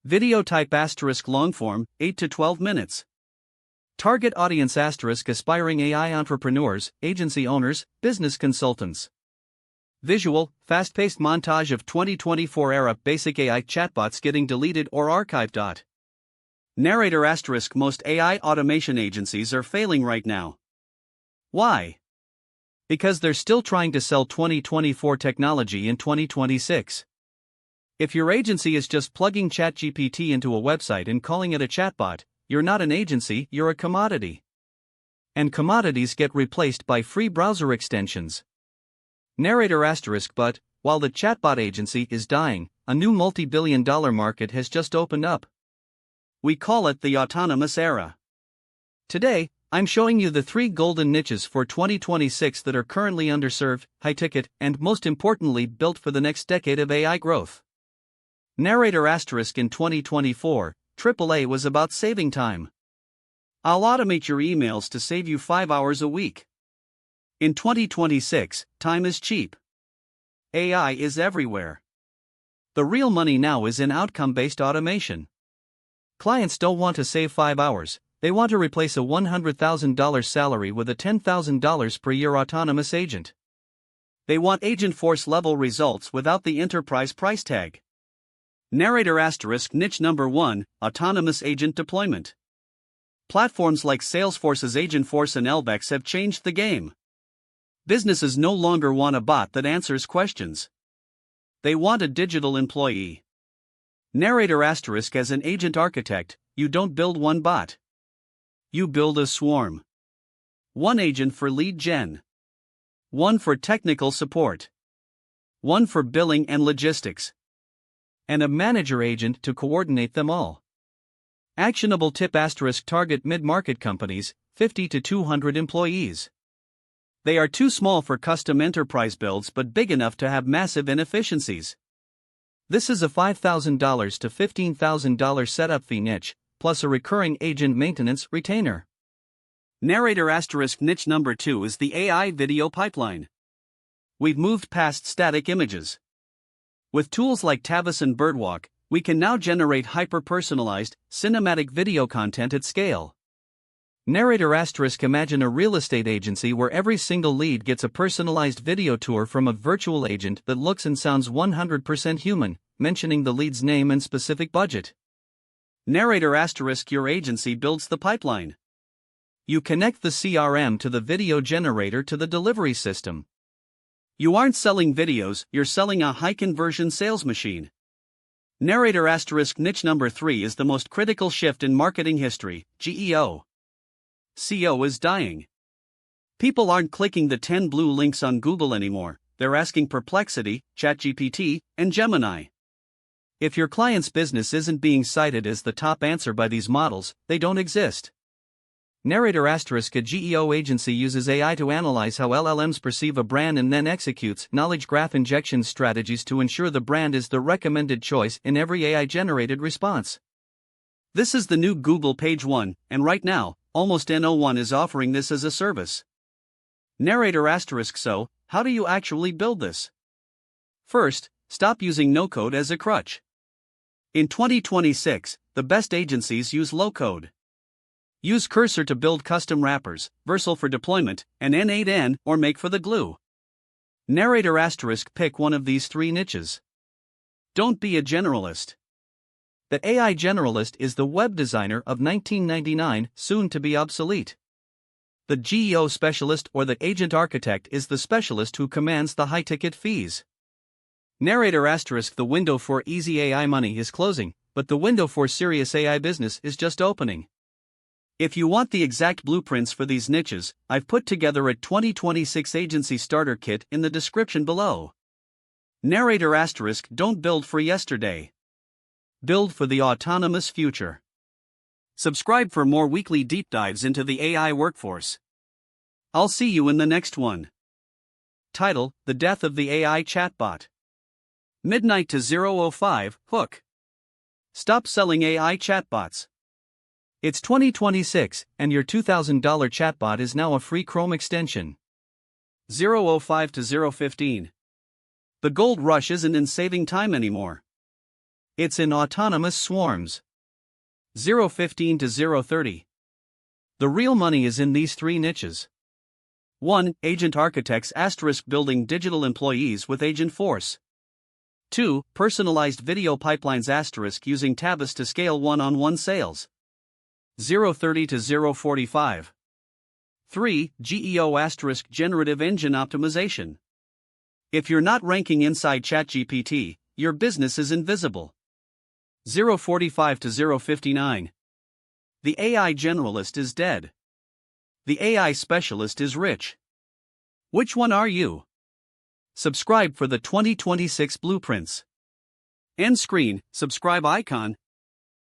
Video type asterisk longform, 8 to 12 minutes. Target audience asterisk aspiring AI entrepreneurs, agency owners, business consultants. Visual, fast-paced montage of 2024 era basic AI chatbots getting deleted or archived. Narrator asterisk most AI automation agencies are failing right now. Why? Because they're still trying to sell 2024 technology in 2026. If your agency is just plugging ChatGPT into a website and calling it a chatbot, you're not an agency, you're a commodity. And commodities get replaced by free browser extensions. Narrator asterisk but, while the chatbot agency is dying, a new multi-billion-dollar market has just opened up. We call it the autonomous era. Today, I'm showing you the 3 golden niches for 2026 that are currently underserved, high-ticket, and most importantly built for the next decade of AI growth. Narrator asterisk in 2024, AAA was about saving time. I'll automate your emails to save you 5 hours a week. In 2026, time is cheap. AI is everywhere. The real money now is in outcome-based automation. Clients don't want to save 5 hours, they want to replace a $100,000 salary with a $10,000 per year autonomous agent. They want Agentforce level results without the enterprise price tag. Narrator asterisk niche number 1, autonomous agent deployment. Platforms like Salesforce's Agentforce and Elvex have changed the game. Businesses no longer want a bot that answers questions. They want a digital employee. Narrator asterisk as an agent architect, you don't build one bot. You build a swarm. One agent for lead gen. One for technical support. One for billing and logistics. And a manager agent to coordinate them all. Actionable tip asterisk target mid-market companies, 50 to 200 employees. They are too small for custom enterprise builds but big enough to have massive inefficiencies. This is a $5,000 to $15,000 setup fee niche, plus a recurring agent maintenance retainer. Narrator asterisk niche number 2 is the AI video pipeline. We've moved past static images. With tools like Tavis and Birdwalk, we can now generate hyper-personalized, cinematic video content at scale. Narrator asterisk imagine a real estate agency where every single lead gets a personalized video tour from a virtual agent that looks and sounds 100% human, mentioning the lead's name and specific budget. Narrator asterisk your agency builds the pipeline. You connect the CRM to the video generator to the delivery system. You aren't selling videos, you're selling a high-conversion sales machine. Narrator asterisk niche number 3 is the most critical shift in marketing history, GEO. SEO is dying. People aren't clicking the 10 blue links on Google anymore, they're asking Perplexity, ChatGPT, and Gemini. If your client's business isn't being cited as the top answer by these models, they don't exist. Narrator asterisk a GEO agency uses AI to analyze how LLMs perceive a brand and then executes knowledge graph injection strategies to ensure the brand is the recommended choice in every AI-generated response. This is the new Google Page 1, and right now, almost no one is offering this as a service. Narrator asterisk so, how do you actually build this? First, stop using no-code as a crutch. In 2026, the best agencies use low-code. Use Cursor to build custom wrappers, Versal for deployment, and N8N or Make for the glue. Narrator asterisk pick one of these 3 niches. Don't be a generalist. The AI generalist is the web designer of 1999, soon to be obsolete. The GEO specialist or the agent architect is the specialist who commands the high-ticket fees. Narrator asterisk the window for easy AI money is closing, but the window for serious AI business is just opening. If you want the exact blueprints for these niches, I've put together a 2026 agency starter kit in the description below. Narrator asterisk don't build for yesterday. Build for the autonomous future. Subscribe for more weekly deep dives into the AI workforce. I'll see you in the next one. Title: The Death of the AI Chatbot. Midnight to 0:05, Hook. Stop selling AI chatbots. It's 2026, and your $2,000 chatbot is now a free Chrome extension. 0:05 to 0:15. The gold rush isn't in saving time anymore. It's in autonomous swarms. 015 to 030. The real money is in these three niches. 1. Agent architects * building digital employees with Agentforce. 2. Personalized video pipelines * using Tabas to scale one-on-one sales. 030 to 045. 3. GEO * generative engine optimization. If you're not ranking inside ChatGPT, your business is invisible. 045 to 059. The AI generalist is dead. The AI specialist is rich. Which one are you? Subscribe for the 2026 blueprints. End screen, subscribe icon,